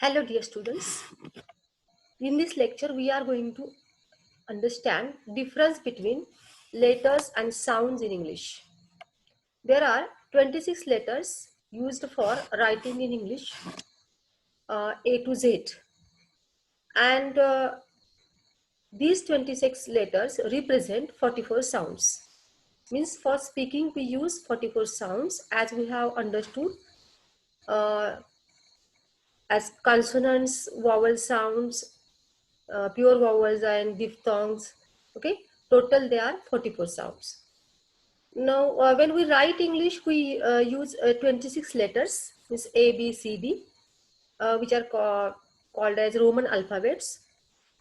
Hello dear students. In this lecture we are going to understand difference between letters and sounds in English. There are 26 letters used for writing in English, A to Z, and these 26 letters represent 44 sounds. Means for speaking we use 44 sounds as we have understood, uh, as consonants, vowel sounds, pure vowels and diphthongs. Okay, total there are 44 sounds. Now when we write English we use 26 letters, means A, B, C, D, which are called as Roman alphabets,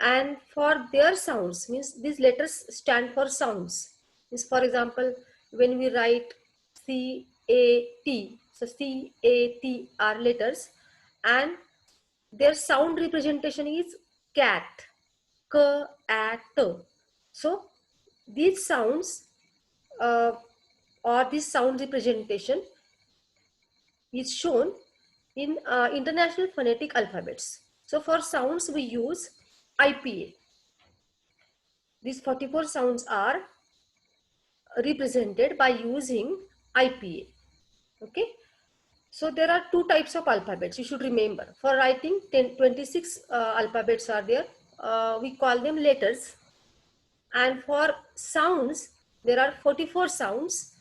and for their sounds, means these letters stand for sounds. Means for example, when we write C, A, T, so C, A, T are letters, and their sound representation is cat, k, a, t. So these sounds, or this sound representation is shown in international phonetic alphabets. So for sounds we use IPA. These 44 sounds are represented by using IPA. Okay. So there are two types of alphabets, you should remember. For writing, 26 alphabets are there. We call them letters. And for sounds, there are 44 sounds,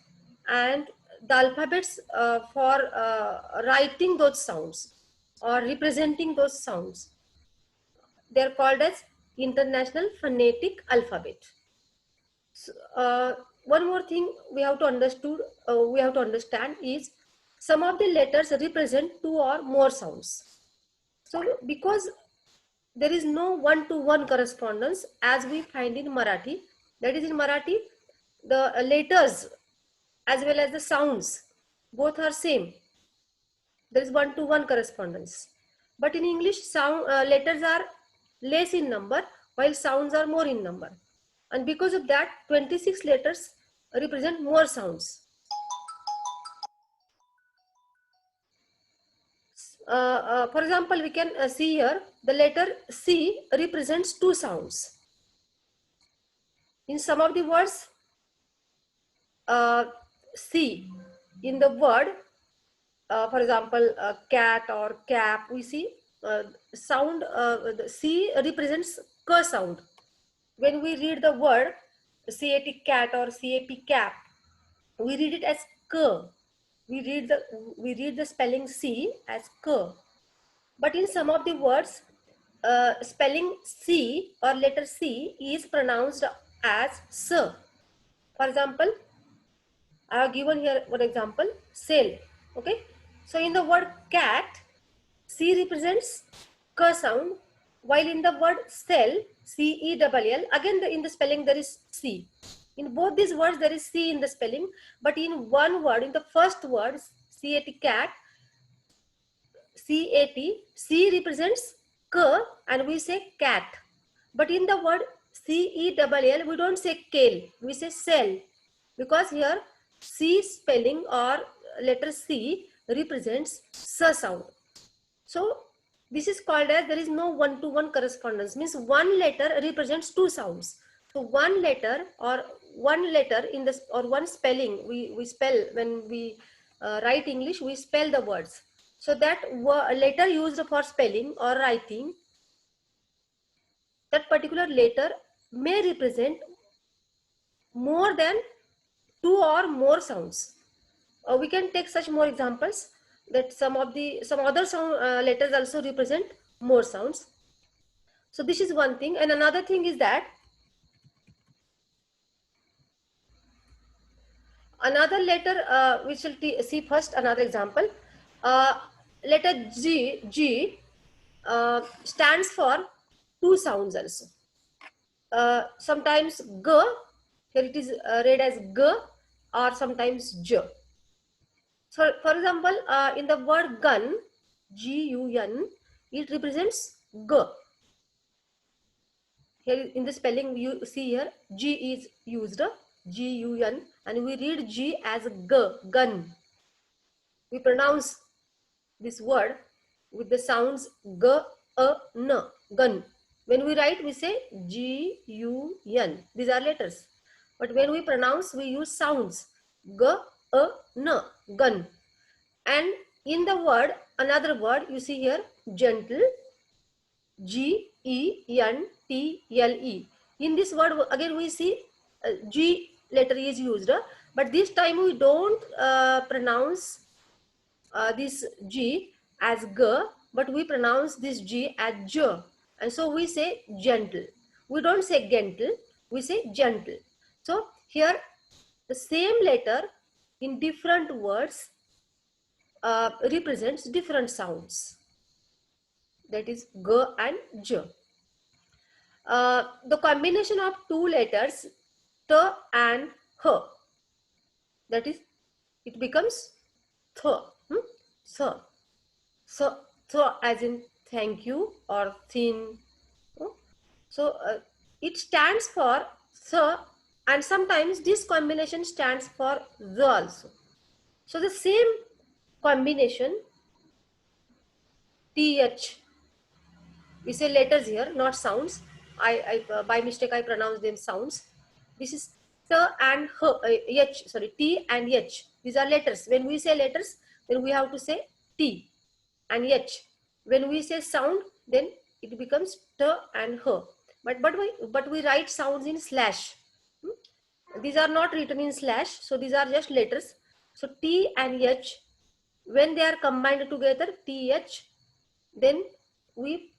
and the alphabets for writing those sounds or representing those sounds, they are called as International Phonetic Alphabet. So, one more thing we have to understand is some of the letters represent two or more sounds. So because there is no one-to-one correspondence as we find in Marathi, that is in Marathi the letters as well as the sounds both are same. There is one-to-one correspondence. But in English, letters are less in number while sounds are more in number. And because of that, 26 letters represent more sounds. For example, we can see here the letter C represents two sounds. In some of the words, C in the word, for example, cat or cap, we see sound, the C represents k sound. When we read the word cat cat or cap cap, we read it as k. We read the spelling C as k. But in some of the words, spelling C or letter C is pronounced as S. For example, I have given here one example, cell. Okay. So in the word cat, C represents k sound, while in the word cell, CELL, again in the spelling there is C. In both these words there is C in the spelling, but in one word, in the first word, cat, C represents k and we say cat. But in the word CELL, we don't say kale, we say cell, because here C spelling or letter C represents S sound. So this is called as there is no one-to-one correspondence, means one letter represents two sounds. So one letter in this or one spelling we spell when we write English, we spell the words. So that letter used for spelling or writing, that particular letter may represent more than two or more sounds. We can take such more examples, that some other sound letters also represent more sounds. So this is one thing, and another thing is that another letter, we shall see first another example. Letter G stands for two sounds also. Sometimes G, here it is read as G, or sometimes J. So for example, in the word gun, Gun, it represents G. Here in the spelling you see here, G is used, Gun, and we read G as G, gun. We pronounce this word with the sounds g, n, gun. When we write, we say g, u, n. These are letters. But when we pronounce, we use sounds g, n, gun. And in the word, another word you see here, gentle, g, e, n, t, l, e. In this word, again we see g letter is used, but this time we don't pronounce this G as G, but we pronounce this G as J. And so we say gentle. We don't say gentle, we say gentle. So here the same letter in different words represents different sounds. That is G and J. The combination of two letters T and H, that is, it becomes Th. So, so as in thank you or thin. So it stands for so, and sometimes this combination stands for the also. So the same combination th, we say letters here, not sounds. I by mistake I pronounced them sounds. This is t and h, sorry, t and h. These are letters. When we say letters, then we have to say t and h. When we say sound, then it becomes t and h. But we write sounds in slash. These are not written in slash, so these are just letters. So t and h, when they are combined together, th, then we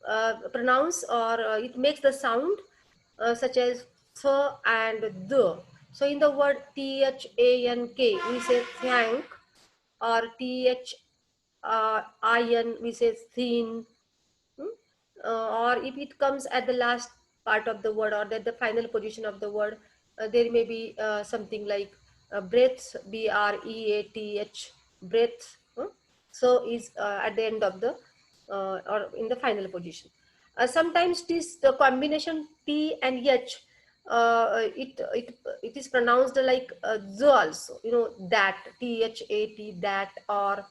pronounce or it makes the sound such as th and the. So in the word thank, we say thank, or in, we say thin. Or if it comes at the last part of the word or at the final position of the word, there may be something like breath, breath, breath. So is at the end of the or in the final position. Sometimes this the combination t and h, it is pronounced like the also, that, that, that. Or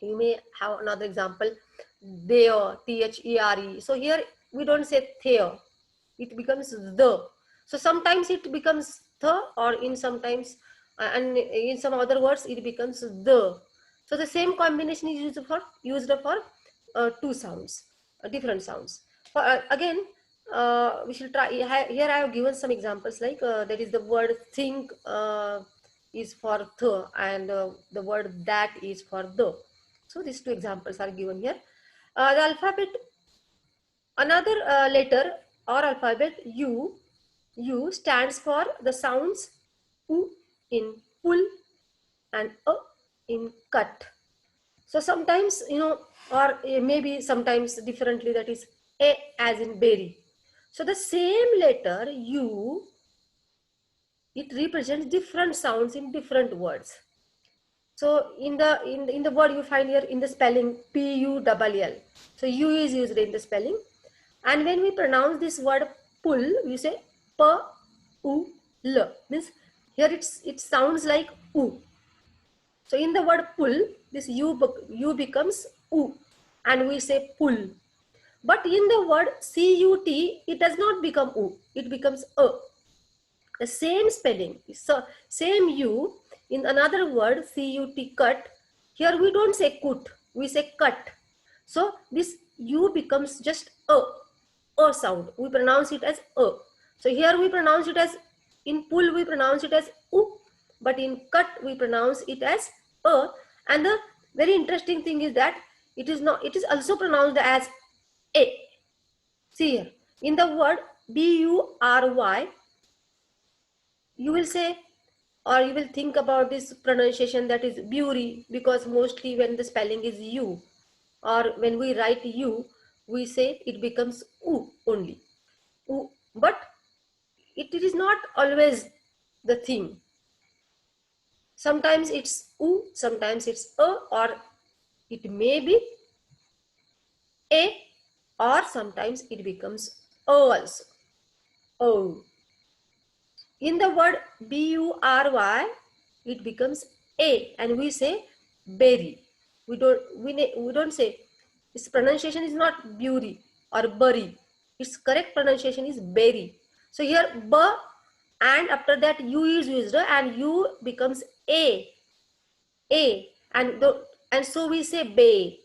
you may have another example, there, there. So here we don't say there, it becomes the. So sometimes it becomes the, or in sometimes and in some other words it becomes the. So the same combination is used for two sounds, different sounds. Again, we should try. Here I have given some examples, like that is the word think is for the, and the word that is for the. So these two examples are given here. The alphabet, another letter or alphabet U stands for the sounds U in pull and A in cut. So sometimes, or maybe sometimes differently, that is A as in berry. So the same letter U, it represents different sounds in different words. So in the word you find here in the spelling P-U-L-L. So U is used in the spelling. And when we pronounce this word pull, we say P-U-L. Means here it sounds like U. So in the word pull, this U becomes U, and we say pull. But in the word C-U-T, it does not become U, it becomes A. The same spelling, so same U, in another word C-U-T, cut. Here we don't say cut, we say cut. So this U becomes just A sound. We pronounce it as A. So here we pronounce it as, in pull we pronounce it as U, but in cut we pronounce it as A. And the very interesting thing is that it is also pronounced as A. See here, in the word B-U-R-Y, you will say, or you will think about this pronunciation, that is bury, because mostly when the spelling is U, or when we write U, we say it becomes U only. U. But it is not always the thing. Sometimes it's U, sometimes it's A, or it may be A, or sometimes it becomes O also. O. In the word bury, it becomes A, and we say berry. We don't say Its pronunciation is not bury or bury. Its correct pronunciation is berry. So here b, and after that u is used, and u becomes a, and so we say bay,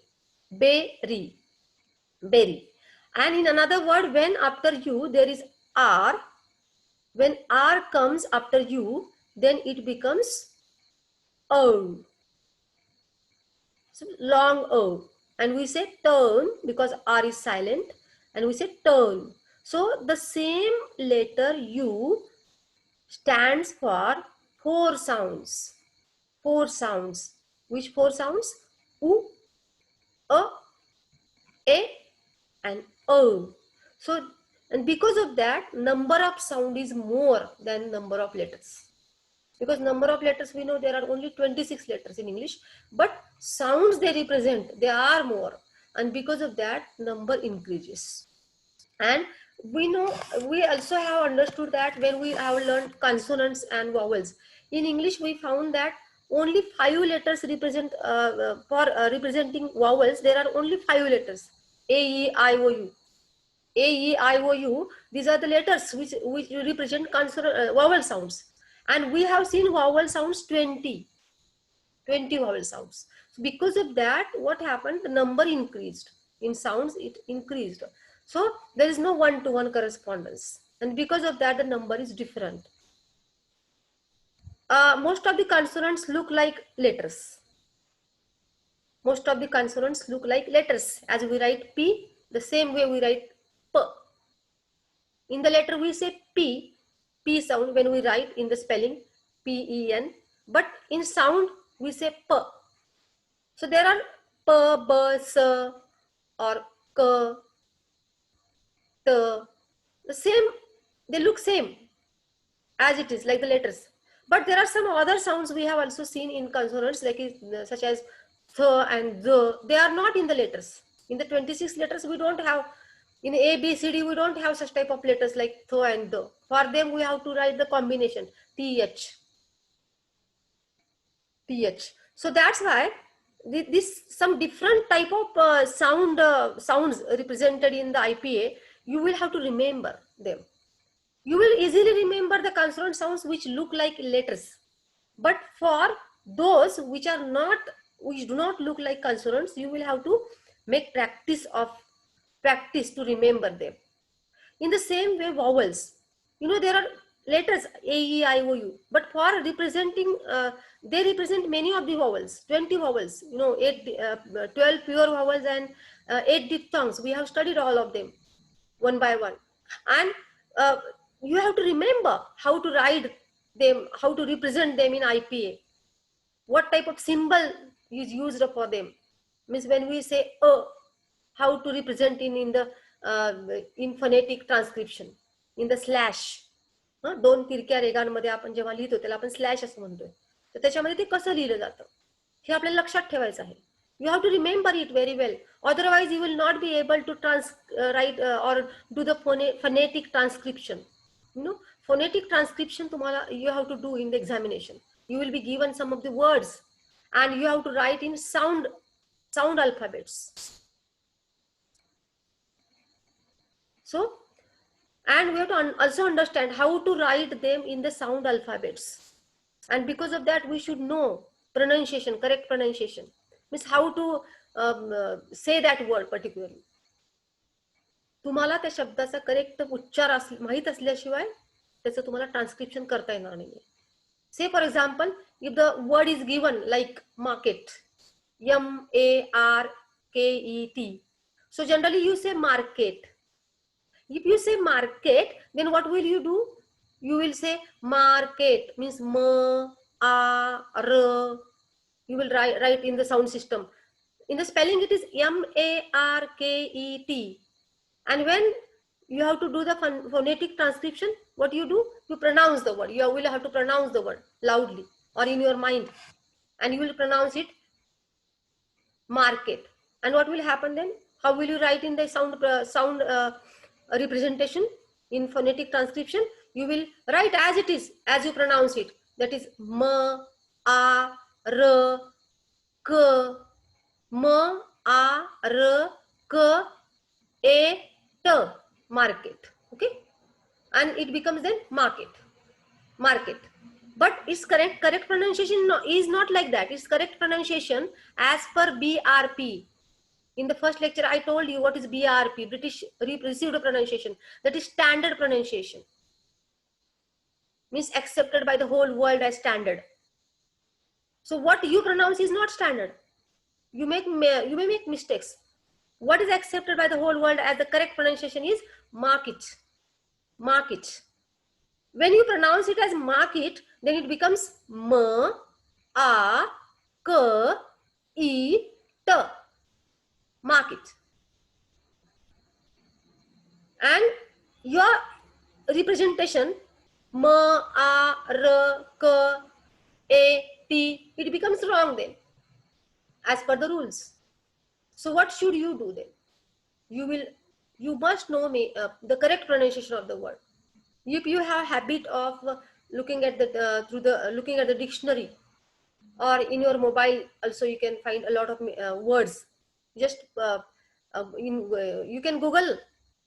berry, berry. And in another word, when after u there is r, when r comes after u, then it becomes o. So long o, and we say turn because r is silent, and we say turn. So the same letter u stands for four sounds. Four sounds. Which four sounds? U, a, and o. So, and because of that, number of sound is more than number of letters. Because number of letters, we know there are only 26 letters in English, but sounds they represent, they are more, and because of that number increases. And we know, we also have understood that when we have learned consonants and vowels in English, we found that only 5 letters represent for representing vowels. There are only 5 letters: a, e, i, o, u. A, E, I, O, U. These are the letters which represent consonant vowel sounds. And we have seen vowel sounds 20 vowel sounds. So because of that, what happened? The number increased. In sounds, it increased. So there is no one-to-one correspondence. And because of that, the number is different. Most of the consonants look like letters. Most of the consonants look like letters. As we write P, the same way we write P. In the letter we say P, P sound when we write in the spelling P-E-N, but in sound we say P. So there are P, B, S, or K, T. The same, they look same as it is, like the letters. But there are some other sounds we have also seen in consonants, like such as th and the. They are not in the letters. In the 26 letters, we don't have. In A, B, C, D, we don't have such type of letters like th and the. For them, we have to write the combination th, th. So that's why this some different type of sounds represented in the IPA. You will have to remember them. You will easily remember the consonant sounds which look like letters. But for those which are not, which do not look like consonants, you will have to make practice to remember them. In the same way, vowels, you know, there are letters A, E, I, O, U, but for representing, they represent many of the vowels, 20 vowels, you know, 12 pure vowels and 8 diphthongs. We have studied all of them one by one. And uh, you have to remember how to write them, how to represent them in IPA. What type of symbol is used for them? Means when we say how to represent in the in phonetic transcription, in the slash. दोन तिरक्या रेगांमध्ये आपण जेव्हा लिहितो त्याला आपण slash असं म्हणतोय, तर त्याच्यामध्ये ते कसं लिहिलं जातं हे आपल्याला लक्षात ठेवायचं आहे. You have to remember it very well. Otherwise, you will not be able to write or do the phonetic transcription. You know, phonetic transcription you have to do in the examination. You will be given some of the words, and you have to write in sound alphabets. So, and we have to also understand how to write them in the sound alphabets. And because of that, we should know pronunciation, correct pronunciation. Means how to say that word particularly. तुम्हाला त्या शब्दाचा correct उच्चार माहित असल्याशिवाय त्याचं तुम्हाला transcription करता येणार नाही. Say for example, if the word is given like market, M-A-R-K-E-T. So generally you say market. If you say market, then what will you do? You will say market, means ma-a-r. You will write in the sound system. In the spelling, it is M-A-R-K-E-T. And when you have to do the phonetic transcription, what you do? You pronounce the word. You will have to pronounce the word loudly or in your mind. And you will pronounce it market. And what will happen then? How will you write in the sound representation in phonetic transcription? You will write as it is, as you pronounce it. That is ma-a-r-k, ma-a-r-k. K, A, T, market. Okay, and it becomes then market. But its correct pronunciation is not like that. Its correct pronunciation as per BRP. In the first lecture, I told you what is BRP, British Received Pronunciation. That is standard pronunciation. Means accepted by the whole world as standard. So what you pronounce is not standard. You may make mistakes. What is accepted by the whole world as the correct pronunciation is market. Market. When you pronounce it as market, then it becomes ma, a, k, e, t. Market. And your representation ma, a, r, k, a, t, it becomes wrong then as per the rules. So what should you do then? You must know the correct pronunciation of the word. If you have habit of looking at looking at the dictionary, or in your mobile also you can find a lot of words. Just you can Google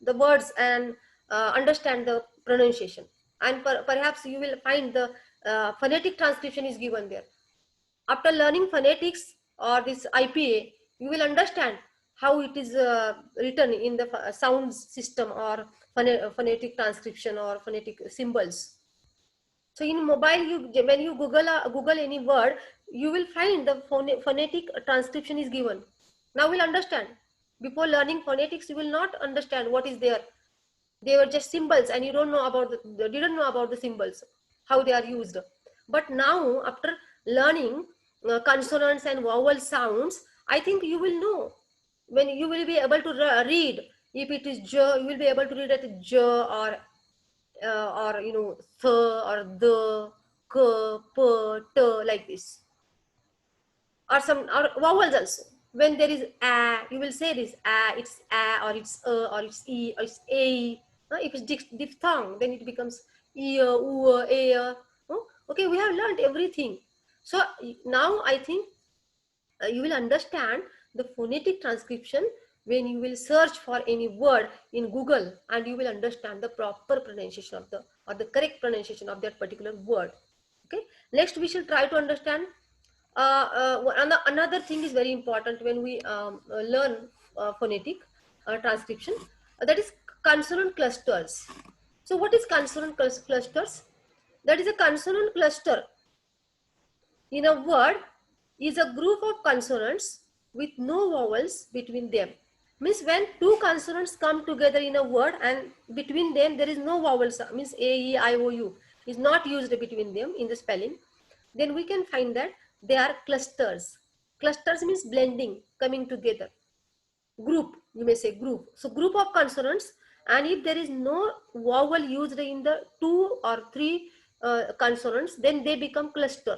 the words and understand the pronunciation, and perhaps you will find the phonetic transcription is given there. After learning phonetics or this IPA, you will understand how it is written in the sound system or phonetic transcription or phonetic symbols. So in mobile, when you Google any word, you will find the phonetic transcription is given. Now we'll understand. Before learning phonetics, you will not understand what is there. They were just symbols, and you didn't know about the symbols, how they are used. But now, after learning consonants and vowel sounds, I think you will know. When you will be able to read, if it is j, you will be able to read it j, or th, or the, k, p, t, like this, or some or vowels also. When there is a, you will say this a, it's a, or it's a, or it's e, or it's a. If it's diphthong, then it becomes e, u, a. Okay, we have learned everything. So now I think you will understand the phonetic transcription when you will search for any word in Google, and you will understand the proper pronunciation of the correct pronunciation of that particular word. Okay, next we shall try to understand another thing is very important when we learn phonetic transcription, that is consonant clusters. So what is consonant clusters? That is a consonant cluster in a word is a group of consonants with no vowels between them. Means when two consonants come together in a word and between them there is no vowels, means a, e, I, o, u is not used between them in the spelling, then we can find that they are clusters. Clusters means blending, coming together. Group, you may say group. So group of consonants, and if there is no vowel used in the two or three consonants, then they become cluster.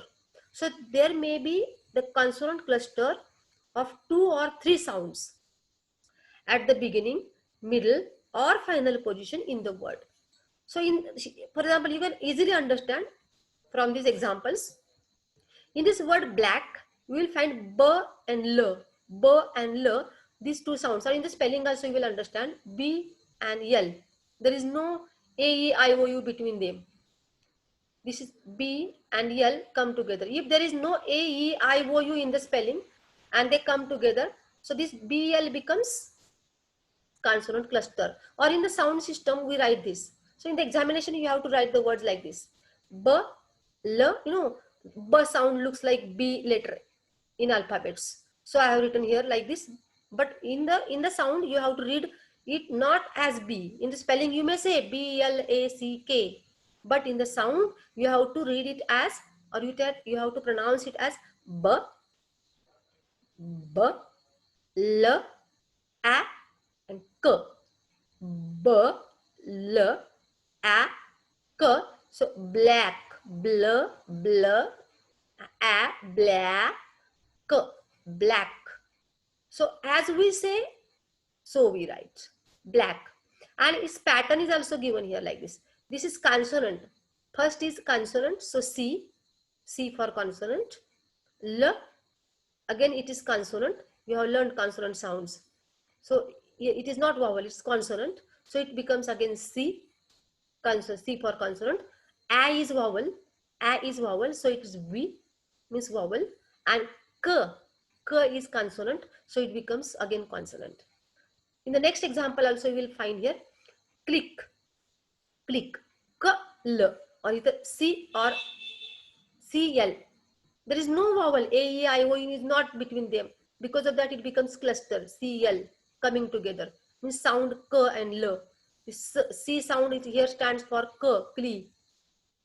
So there may be the consonant cluster of two or three sounds at the beginning, middle, or final position in the word. So for example, you can easily understand from these examples. In this word black, you will find b and l. B and l, these two sounds are in the spelling also. You will understand b and l. There is no a, e, I, o, u between them. This is b and l come together. If there is no a, e, I, o, u in the spelling and they come together, so this b, l becomes consonant cluster. Or in the sound system, we write this. So in the examination, you have to write the words like this. B, l, B sound looks like B letter in alphabets. So I have written here like this. But in the sound, you have to read it not as B. In the spelling, you may say B-L-A-C-K. But in the sound, you have to read it as, or you have to pronounce it as B, B, L, A, and K. B, L, A, K. So black, bl, bl, a, black, black. So as we say, so we write black. And its pattern is also given here like this. This is consonant. First is consonant. So C for consonant. L, again it is consonant. We have learned consonant sounds. So it is not vowel, it's consonant. So it becomes again C, consonant, C for consonant. A is vowel, A is vowel, so it is V, means vowel. And K, K is consonant, so it becomes again consonant. In the next example also you will find here, click, click, K, L, or either C or CL. There is no vowel, A, E, I, O, U is not between them. Because of that it becomes cluster, CL, coming together. Means sound K and L. This C sound is here stands for K, Kli.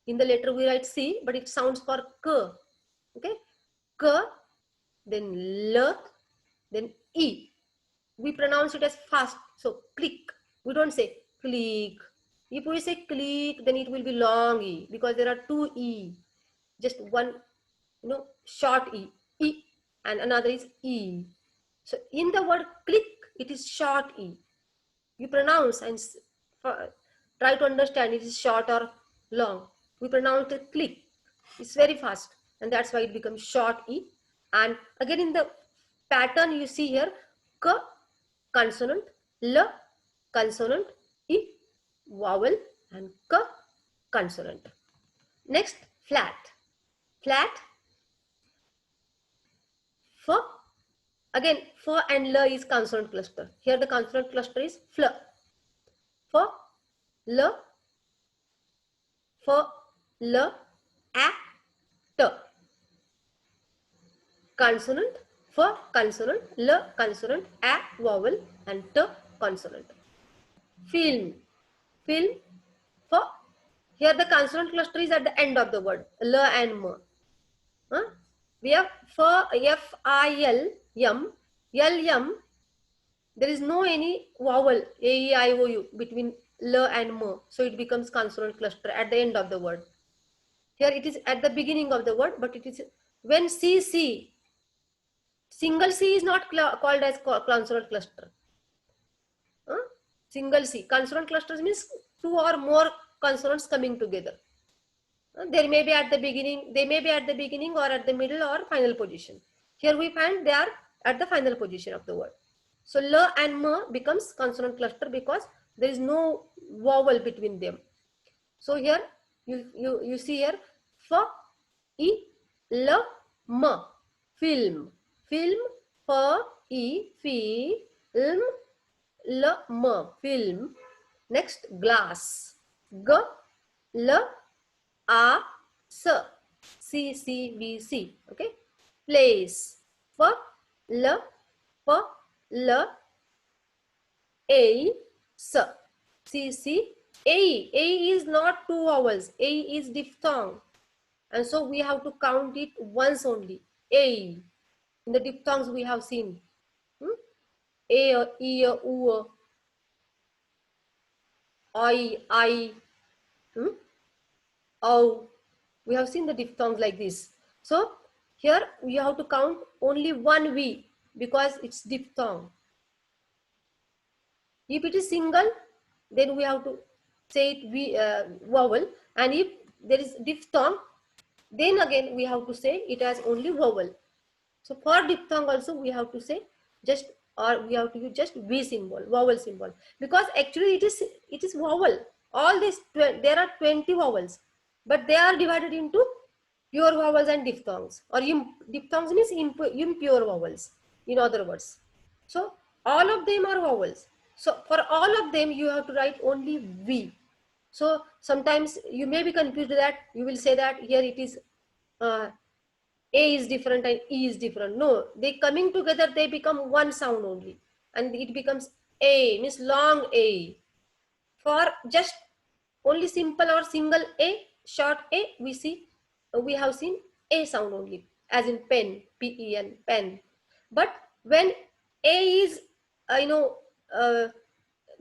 In the letter we write C, but it sounds for K. Okay? K, then L, then E. We pronounce it as fast. So click. We don't say click. If we say click, then it will be long E, because there are two E. Just one, short E, and another is E. So in the word click, it is short E. You pronounce and try to understand it is short or long. We pronounce it click. It's very fast, and that's why it becomes short E. And again in the pattern you see here, K, consonant, L, consonant, E, vowel, and K, consonant. Next, flat. Flat, F, again F and L is consonant cluster. Here the consonant cluster is FL. F, L, F, L, A, T. Consonant, F, consonant, L, consonant, A, vowel, and T, consonant. Film, film, F. Here the consonant cluster is at the end of the word, L and M. Huh? We have F, I, L, M, L, M. There is no any vowel, A, E, I, O, U between L and M. So it becomes consonant cluster at the end of the word. Here it is at the beginning of the word, but it is when C, single C is not called as consonant cluster. Single C, consonant clusters means two or more consonants coming together. There may be at the beginning, they may be at the beginning or at the middle or final position. Here we find they are at the final position of the word. So L and M becomes consonant cluster because there is no vowel between them. So here you see here F, E, L, M, film, film, F, E, film, L, M, film. Next, glass, G, L, A, S, C, C, V, C. Okay. Place, F, L, F, L, A, S, C, C, A. A is not two vowels. A is diphthong. And so we have to count it once only. A. In the diphthongs we have seen. A, E, U, I, O. We have seen the diphthongs like this. So here we have to count only one V because it's diphthong. If it is single, then we have to say it vowel, and if there is diphthong, then again we have to say it as only vowel. So for diphthong also we have to say just, or we have to use just V symbol, vowel symbol, because actually it is vowel. All this, there are 20 vowels, but they are divided into pure vowels and diphthongs, or diphthongs means impure vowels, in other words. So all of them are vowels. So for all of them you have to write only V. So sometimes you may be confused that you will say that here it is A is different and E is different. No, they coming together, they become one sound only, and it becomes A, means long A. For just only simple or single A, short A, we have seen A sound only, as in pen, P-E-N, pen. But when A is, there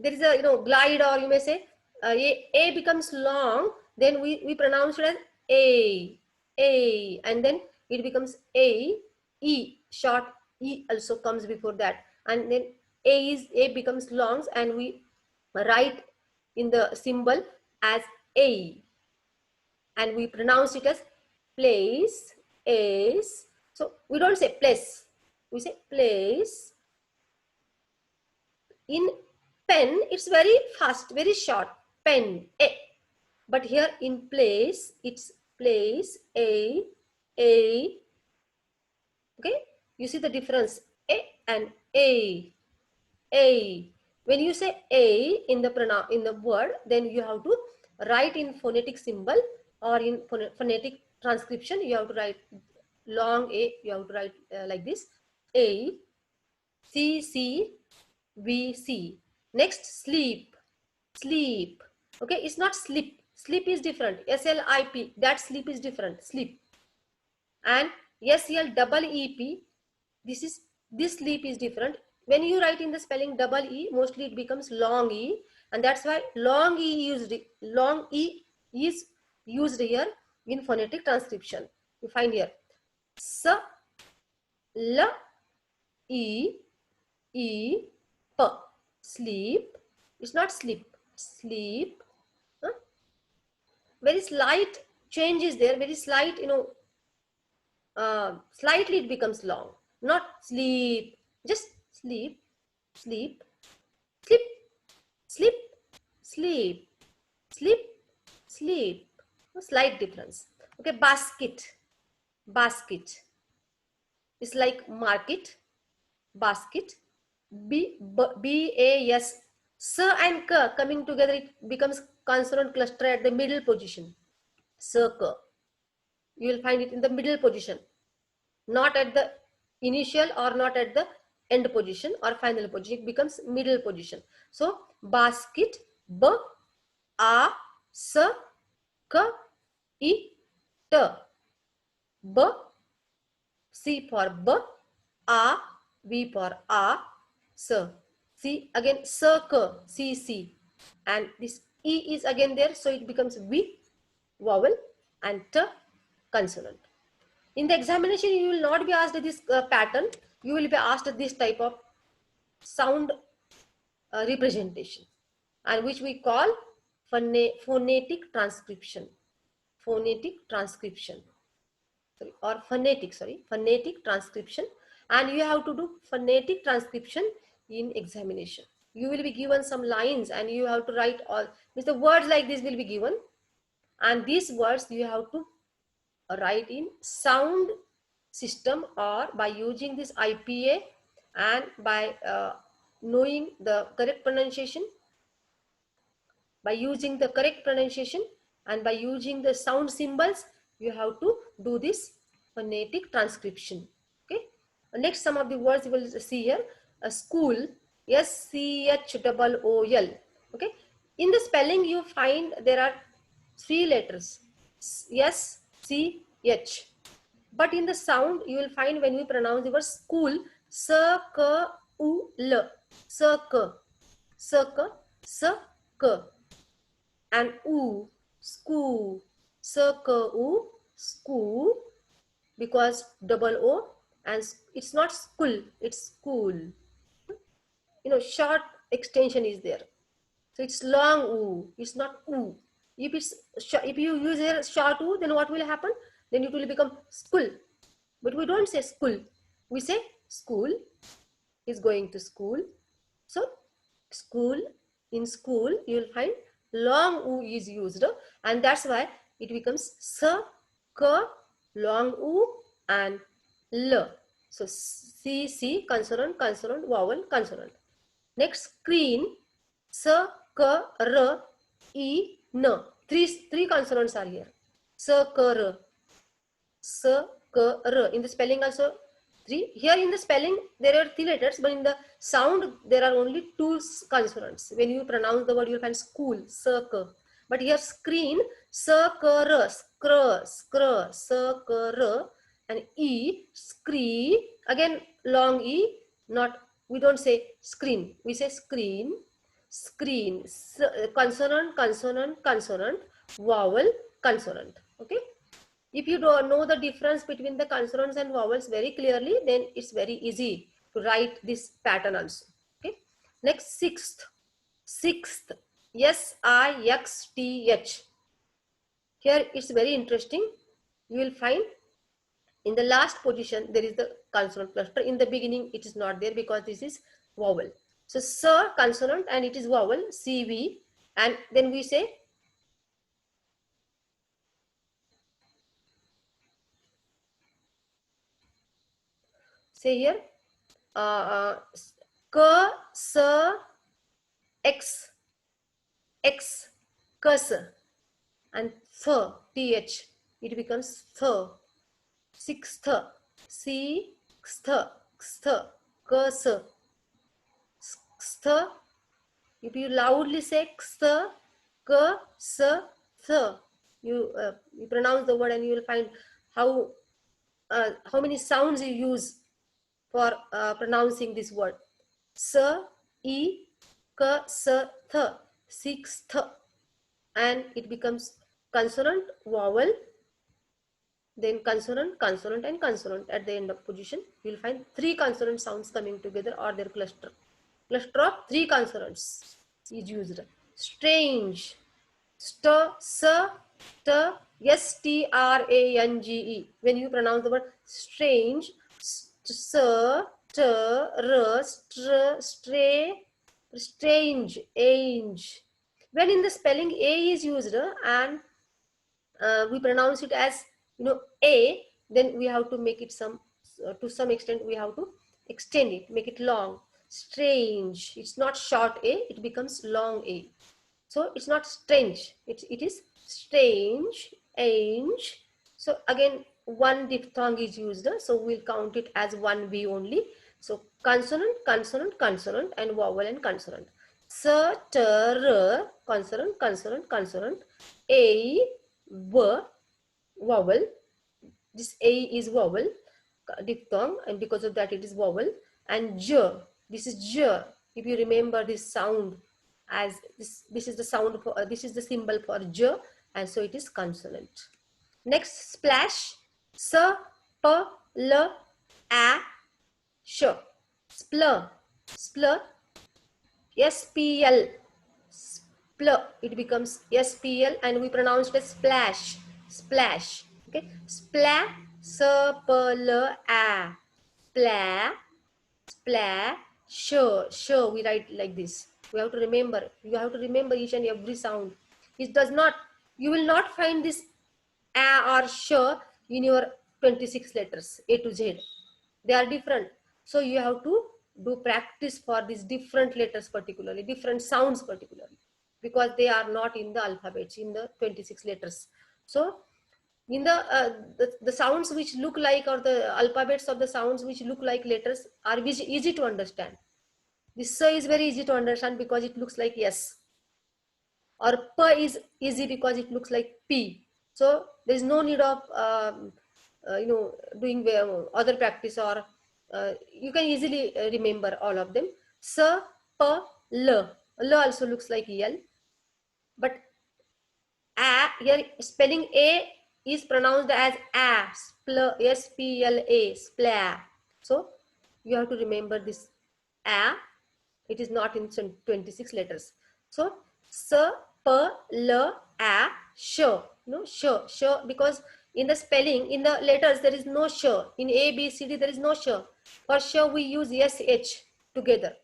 is a, glide, or you may say, A becomes long, then we pronounce it as A, and then it becomes A, E, short E also comes before that, and then A becomes long, and we write in the symbol as A, and we pronounce it as place, is. So we don't say place, we say place, In pen, it's very fast, very short. Pen, a. But here in place, it's place, a. Okay, you see the difference, a and a. When you say a in the word, then you have to write in phonetic symbol or in phonetic transcription. You have to write long a. You have to write like this: a, c, c, v, c. Next, sleep, sleep. Okay, it's not slip. Sleep is different. SLIP. That sleep is different. Sleep. And SLEEP. This sleep is different. When you write in the spelling double E, mostly it becomes long E, and that's why long E is used here in phonetic transcription. You find here S, L, E, E, P. Sleep. It's not sleep. Sleep. Huh? Very slight change is there. Very slight, slightly it becomes long. Not sleep. Just sleep. Sleep. Sleep. Sleep. Sleep. Sleep. Sleep. A slight difference. Okay. Basket. Basket. It's like market. Basket. B-A-S. S and K coming together, it becomes consonant cluster at the middle position. Circle. You will find it in the middle position, not at the initial or not at the end position or final position. It becomes middle position. So basket, B, A, S, K, I, T. B, C for B, A, V for A, S. C again, circle, C, C. And this E is again there, so it becomes V, vowel, and T, consonant. In the examination, you will not be asked this pattern. You will be asked this type of sound representation, and which we call phonetic transcription. Phonetic transcription. Phonetic transcription. And you have to do phonetic transcription in examination. You will be given some lines and you have to write all. Means the words like this will be given, and these words you have to write in sound system or by using this IPA, and by knowing the correct pronunciation, by using the correct pronunciation and by using the sound symbols, you have to do this phonetic transcription. Okay. Next, some of the words you will see here. A school, SCHOOL. Okay. In the spelling, you find there are 3 letters, S, C, H. But in the sound, you will find when we pronounce the word school, S-K-U-L, S-K, and U, school, S-K-U, school, because double O, and it's not school, it's school. Short extension is there. So it's long U, it's not U. If you use a short U, then what will happen? Then it will become school. But we don't say school. We say school is going to school. So school, in school, you will find long U is used, and that's why it becomes S, K, long U, and L. So C, C, consonant, consonant, vowel, consonant. Next, screen, S, K, R, E, N. Three consonants are here. S, K, R. S, K, R. In the spelling also 3. Here in the spelling there are 3 letters, but in the sound there are only 2 consonants. When you pronounce the word, you will find school, S, K. But here screen, S, K, R, skr, skr, S, K, R, and E, screen. Again long E, we don't say screen, we say screen, screen, consonant, consonant, consonant, vowel, consonant. Okay. If you don't know the difference between the consonants and vowels very clearly, then it's very easy to write this pattern also. Okay. Next, sixth, S-I-X-T-H. Here it's very interesting. You will find in the last position there is the consonant cluster. In the beginning it is not there because this is vowel. So s consonant and it is vowel CV, and then we say here k s x x kus, and th it becomes sixth, sixth, sixth, kus, sixth. If you loudly say kst, k, s, th, you pronounce the word and you will find how many sounds you use for pronouncing this word. S, e, k, s, th, sixth, and it becomes consonant, vowel, then consonant, consonant, and consonant at the end of position. You will find three consonant sounds coming together, or their cluster. Cluster of three consonants is used. Strange, st, s, t, s, t, r, a, n, g, e. When you pronounce the word strange, s, t, r, stray, strange, ange. When in the spelling a is used and we pronounce it as a, then we have to make it to some extent we have to extend it, make it long. Strange, it's not short a, it becomes long a. So it's not strange, it is strange, ange. So again one diphthong is used, so we'll count it as one V only. So consonant, consonant, consonant, and vowel and consonant. S, t, r, consonant, consonant, consonant. A, v, vowel. This a is vowel, diphthong, and because of that it is vowel. And j, this is j. If you remember this sound as this is the sound for this is the symbol for j, and so it is consonant. Next, splash, s, p, l, a, sh. Spl, spl, spl, spl. It becomes spl, and we pronounce it as splash, splash. Okay, spla, s, p, l, a, spla, spla, sh. We write like this. We have to remember. You have to remember each and every sound. It does not. You will not find this a or sh in your 26 letters A to Z. They are different. So you have to do practice for these different letters particularly, different sounds particularly, because they are not in the alphabets, in the 26 letters. So in the sounds which look like, or the alphabets of the sounds which look like letters are easy to understand. This S is very easy to understand because it looks like S, or P is easy because it looks like P. So there is no need of doing other practice, or you can easily remember all of them. S, P, L. L also looks like L, but a, here spelling A is pronounced as a, S-P-L-A, spla. So you have to remember this a. It is not in 26 letters. So s, p, l, a, sh. No, sh, because in the spelling, in the letters, there is no sh. In A, B, C, D, there is no sh. For sh, we use sh together.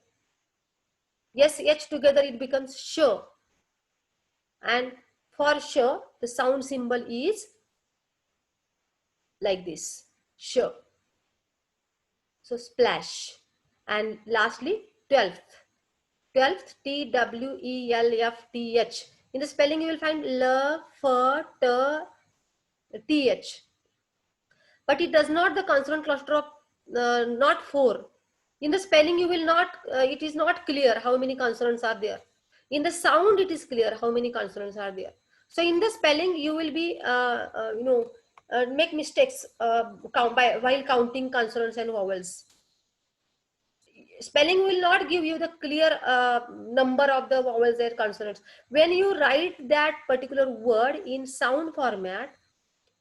Sh together, it becomes sh. And for sh, the sound symbol is like this, sh. So splash. And lastly, 12th, Twelfth. In the spelling, you will find l, f, t, th. But it does not the consonant cluster of not 4. In the spelling, you will not. It is not clear how many consonants are there. In the sound, it is clear how many consonants are there. So in the spelling, you will be make mistakes while counting consonants and vowels. Spelling will not give you the clear number of the vowels and consonants. When you write that particular word in sound format,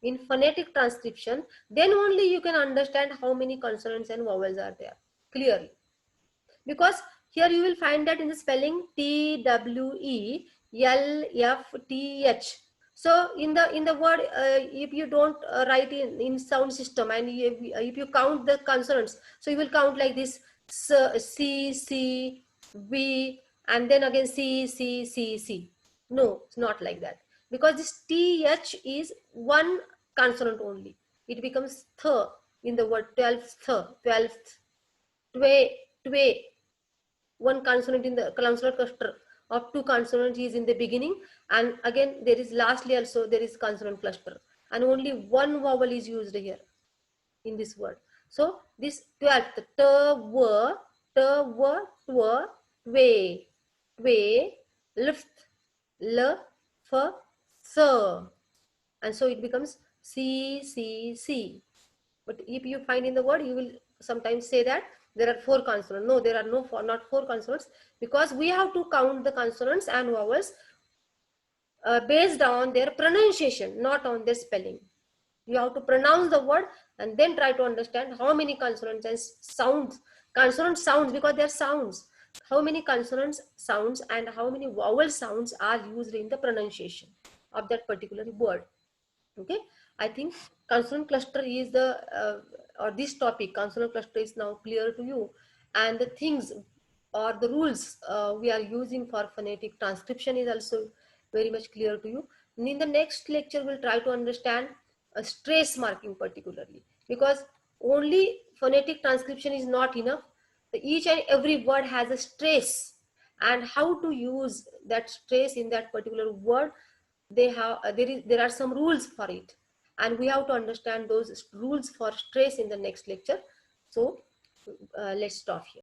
in phonetic transcription, then only you can understand how many consonants and vowels are there clearly. Because here you will find that in the spelling T, W, E, L, F, T, H. So in the word, if you don't write in sound system, and if you count the consonants, so you will count like this: C, C, V, and then again C, C, C, C. No, it's not like that. Because this TH is one consonant only. It becomes th in the word 12th, 12th, twe, twe. One consonant in the consonant cluster of two consonants is in the beginning, and again there is lastly also there is consonant cluster, and only one vowel is used here in this word. So this 12th, t, w, t, w, tw, twe, twe, lift, l, f, s, and so it becomes C, C, C. But if you find in the word, you will sometimes say that there are four consonants. No, there are not four consonants, because we have to count the consonants and vowels based on their pronunciation, not on their spelling. You have to pronounce the word and then try to understand how many consonants and sounds, consonant sounds, because they are sounds. How many consonants sounds and how many vowel sounds are used in the pronunciation of that particular word. Okay, I think consonant cluster is the or this topic consonant cluster is now clear to you, and the things or the rules we are using for phonetic transcription is also very much clear to you. In the next lecture we'll try to understand stress marking particularly, because only phonetic transcription is not enough. Each and every word has a stress, and how to use that stress in that particular word, they have there are some rules for it, and we have to understand those rules for stress in the next lecture. So let's stop here.